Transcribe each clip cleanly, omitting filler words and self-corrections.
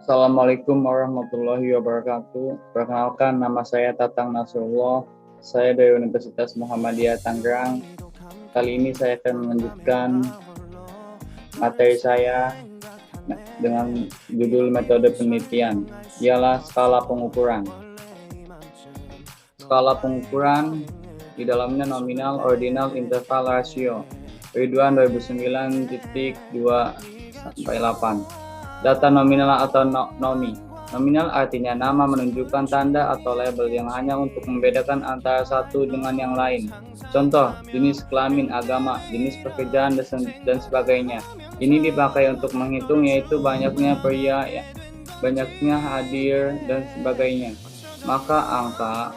Assalamualaikum warahmatullahi wabarakatuh. Perkenalkan, nama saya Tatang Nasrullah. Saya dari Universitas Muhammadiyah Tangerang. Kali ini saya akan melanjutkan materi saya dengan judul metode penelitian, ialah skala pengukuran. Skala pengukuran di dalamnya nominal, ordinal, interval, rasio. Ridwan 2009.2-8. Data nominal atau nomi. Nominal artinya nama menunjukkan tanda atau label yang hanya untuk membedakan antara satu dengan yang lain. Contoh, jenis kelamin, agama, jenis pekerjaan, dan sebagainya. Ini dipakai untuk menghitung yaitu banyaknya pria, banyaknya hadir, dan sebagainya. Maka angka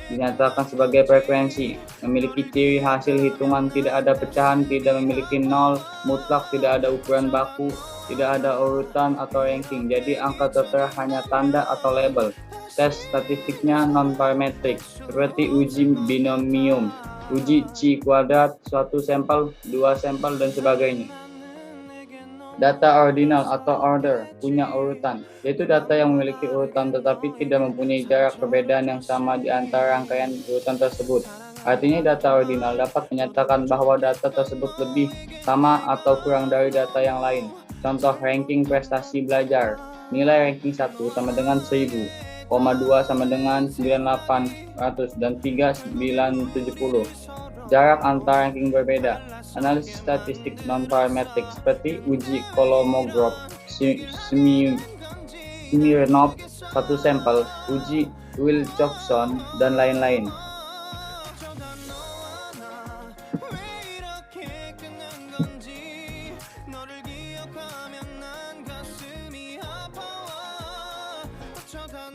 dinyatakan sebagai frekuensi, memiliki ciri hasil hitungan tidak ada pecahan, tidak memiliki nol, mutlak, tidak ada ukuran baku, tidak ada urutan atau ranking. Jadi angka tertera hanya tanda atau label. Tes statistiknya non-parametrik, seperti uji binomium, uji C kuadrat, suatu sampel, dua sampel, dan sebagainya. Data ordinal atau order punya urutan, yaitu data yang memiliki urutan tetapi tidak mempunyai jarak perbedaan yang sama di antara rangkaian urutan tersebut. Artinya data ordinal dapat menyatakan bahwa data tersebut lebih, sama, atau kurang dari data yang lain. Contoh ranking prestasi belajar. Nilai ranking 1 sama dengan 1000, 2 sama dengan 9800, dan 3 970. Jarak antar ranking berbeda. Analisis statistik non-parametrik seperti uji Kolmogorov, Smirnov, satu sampel, uji Wilcoxon, dan lain-lain.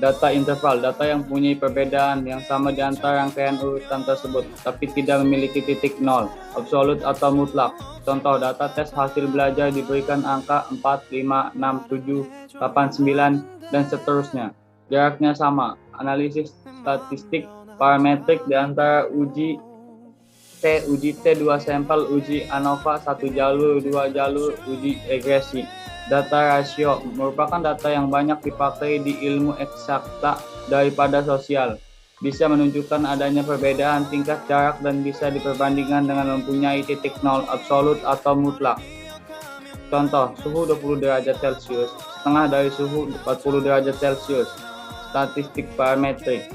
Data interval, data yang mempunyai perbedaan yang sama di antara rangkaian urutan tersebut, tapi tidak memiliki titik nol, absolut atau mutlak. Contoh, data tes hasil belajar diberikan angka 4, 5, 6, 7, 8, 9, dan seterusnya. Jaraknya sama. Analisis statistik parametrik di antara uji T 2 sampel, uji ANOVA 1 jalur, 2 jalur, uji regresi. Data rasio merupakan data yang banyak dipakai di ilmu eksakta daripada sosial. Bisa menunjukkan adanya perbedaan tingkat jarak dan bisa diperbandingkan dengan mempunyai titik nol, absolut atau mutlak. Contoh, suhu 20 derajat Celcius, setengah dari suhu 40 derajat Celcius. Statistik parametrik.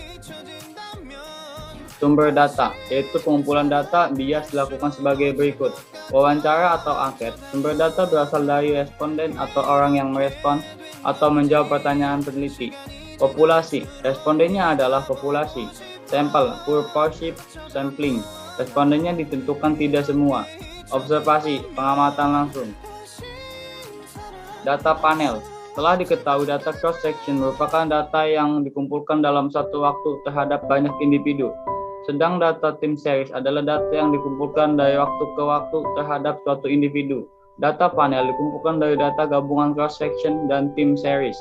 Sumber data, yaitu pengumpulan data bias dilakukan sebagai berikut. Wawancara atau angket, sumber data berasal dari responden atau orang yang merespon atau menjawab pertanyaan peneliti. Populasi, respondennya adalah populasi. Sampel, purposive sampling, respondennya ditentukan tidak semua. Observasi, pengamatan langsung. Data panel, setelah diketahui data cross-section merupakan data yang dikumpulkan dalam satu waktu terhadap banyak individu. Sedang data tim series adalah data yang dikumpulkan dari waktu ke waktu terhadap suatu individu. Data panel dikumpulkan dari data gabungan cross-section dan tim series.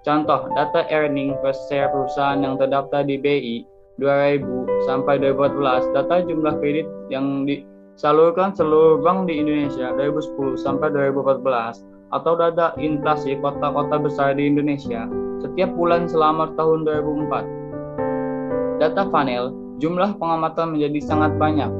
Contoh, data earning per share perusahaan yang terdaftar di BI 2000 sampai 2014, data jumlah kredit yang disalurkan seluruh bank di Indonesia 2010 sampai 2014, atau data inflasi kota-kota besar di Indonesia setiap bulan selama tahun 2004. Data panel, jumlah pengamatan menjadi sangat banyak.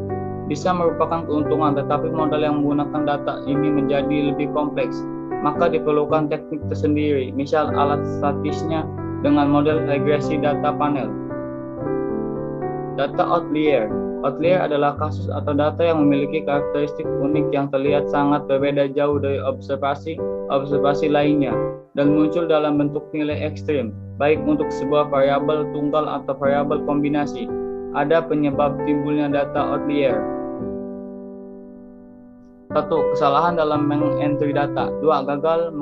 Bisa merupakan keuntungan, tetapi modal yang menggunakan data ini menjadi lebih kompleks. Maka diperlukan teknik tersendiri, misal alat statistiknya dengan model regresi data panel. Data outlier. Outlier adalah kasus atau data yang memiliki karakteristik unik yang terlihat sangat berbeda jauh dari observasi lainnya dan muncul dalam bentuk nilai ekstrim, baik untuk sebuah variabel tunggal atau variabel kombinasi. Ada penyebab timbulnya data outlier. 1. Kesalahan dalam mengentry data. 2. Gagal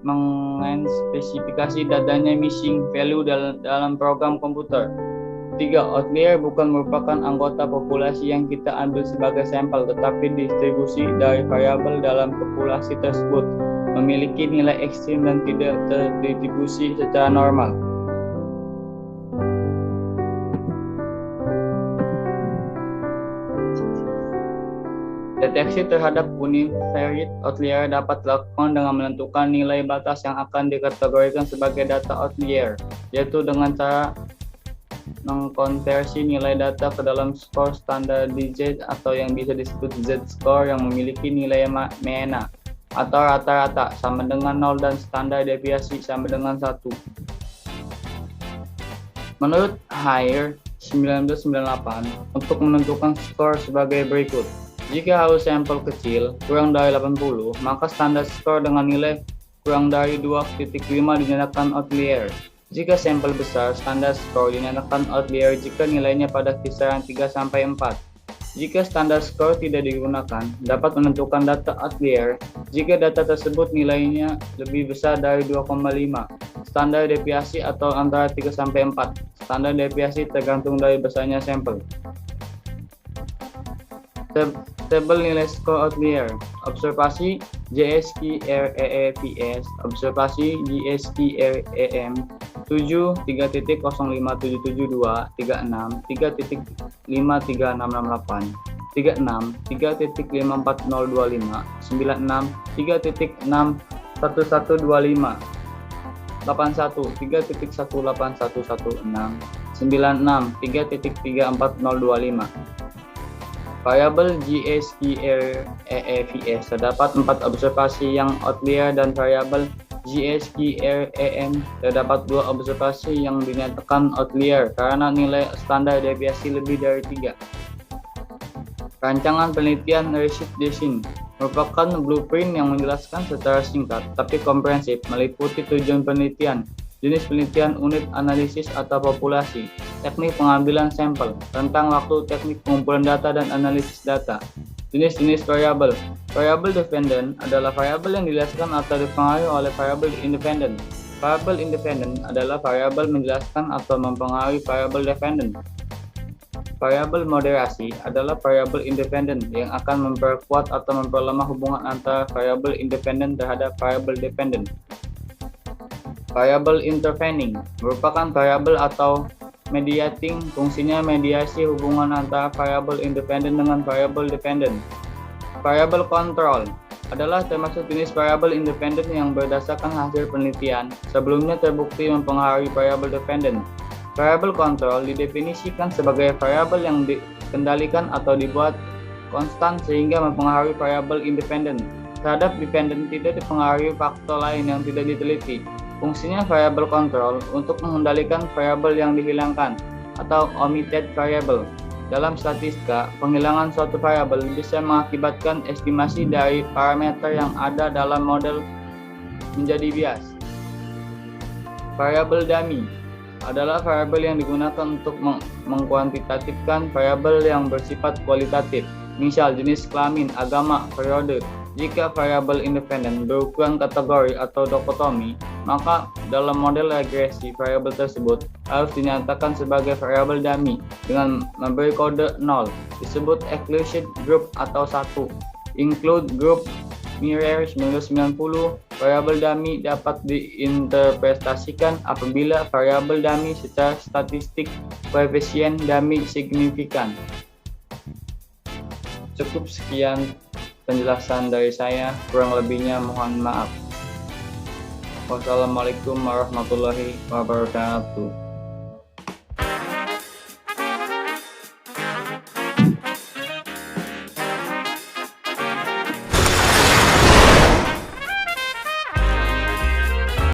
mengspesifikasi datanya missing value dalam program komputer. 3. Outlier bukan merupakan anggota populasi yang kita ambil sebagai sampel, tetapi distribusi dari variabel dalam populasi tersebut memiliki nilai ekstrim dan tidak terdistribusi secara normal. Deteksi terhadap univariate outlier dapat dilakukan dengan menentukan nilai batas yang akan dikategorikan sebagai data outlier, yaitu dengan cara mengkonversi nilai data ke dalam skor standardized atau yang bisa disebut Z-score yang memiliki nilai MENA atau rata-rata sama dengan 0 dan standar deviasi sama dengan 1. Menurut Haier 1998, untuk menentukan skor sebagai berikut. Jika halus sampel kecil kurang dari 80, maka standar skor dengan nilai kurang dari 2,5 dinyatakan outlier. Jika sampel besar, standar skor dinyatakan outlier jika nilainya pada kisaran 3-4. Jika standar skor tidak digunakan, dapat menentukan data outlier jika data tersebut nilainya lebih besar dari 2,5. Standar deviasi atau antara 3-4. Standar deviasi tergantung dari besarnya sampel. Tabel nilai skor outlier. Observasi JSQ-REEVS, observasi JSQ-REM 7 3.05772 36 3.53668 36 3.54025 96 3.61125 81 3.18116 96 3.34025. Variabel JSQ-REEVS terdapat 4 observasi yang outlier dan variabel JSQ-REM terdapat 2 observasi yang dinyatakan outlier karena nilai standar deviasi lebih dari 3. Rancangan penelitian Recit Design merupakan blueprint yang menjelaskan secara singkat tapi komprehensif meliputi tujuan penelitian, jenis penelitian, unit analisis atau populasi, teknik pengambilan sampel, rentang waktu, teknik pengumpulan data dan analisis data. Jenis-jenis variabel. Variabel dependent adalah variabel yang dijelaskan atau dipengaruhi oleh variabel independent. Variabel independent adalah variabel menjelaskan atau mempengaruhi variabel dependent. Variabel moderasi adalah variabel independent yang akan memperkuat atau memperlemah hubungan antara variabel independent terhadap variabel dependent. Variabel intervening merupakan variabel atau mediating, fungsinya mediasi hubungan antara variabel independen dengan variabel dependent. Variabel control adalah termasuk jenis variabel independen yang berdasarkan hasil penelitian sebelumnya terbukti mempengaruhi variabel dependent. Variabel control didefinisikan sebagai variabel yang dikendalikan atau dibuat konstan sehingga mempengaruhi variabel independen. Terhadap dependent tidak dipengaruhi faktor lain yang tidak diteliti. Fungsinya variabel control untuk mengendalikan variabel yang dihilangkan atau omitted variable. Dalam statistika, penghilangan suatu variabel bisa mengakibatkan estimasi dari parameter yang ada dalam model menjadi bias. Variabel dummy adalah variabel yang digunakan untuk mengkuantitatifkan variabel yang bersifat kualitatif, misal jenis kelamin, agama, periode. Jika variabel independen berukuran kategori atau dikotomi, maka dalam model regresi variabel tersebut harus dinyatakan sebagai variabel dummy dengan memberi kode 0, disebut exclusive group atau 1. Include group Meirer 1990, variabel dummy dapat diinterpretasikan apabila variabel dummy secara statistik koefisien dummy signifikan. Cukup sekian penjelasan dari saya, kurang lebihnya mohon maaf. Wassalamualaikum warahmatullahi wabarakatuh.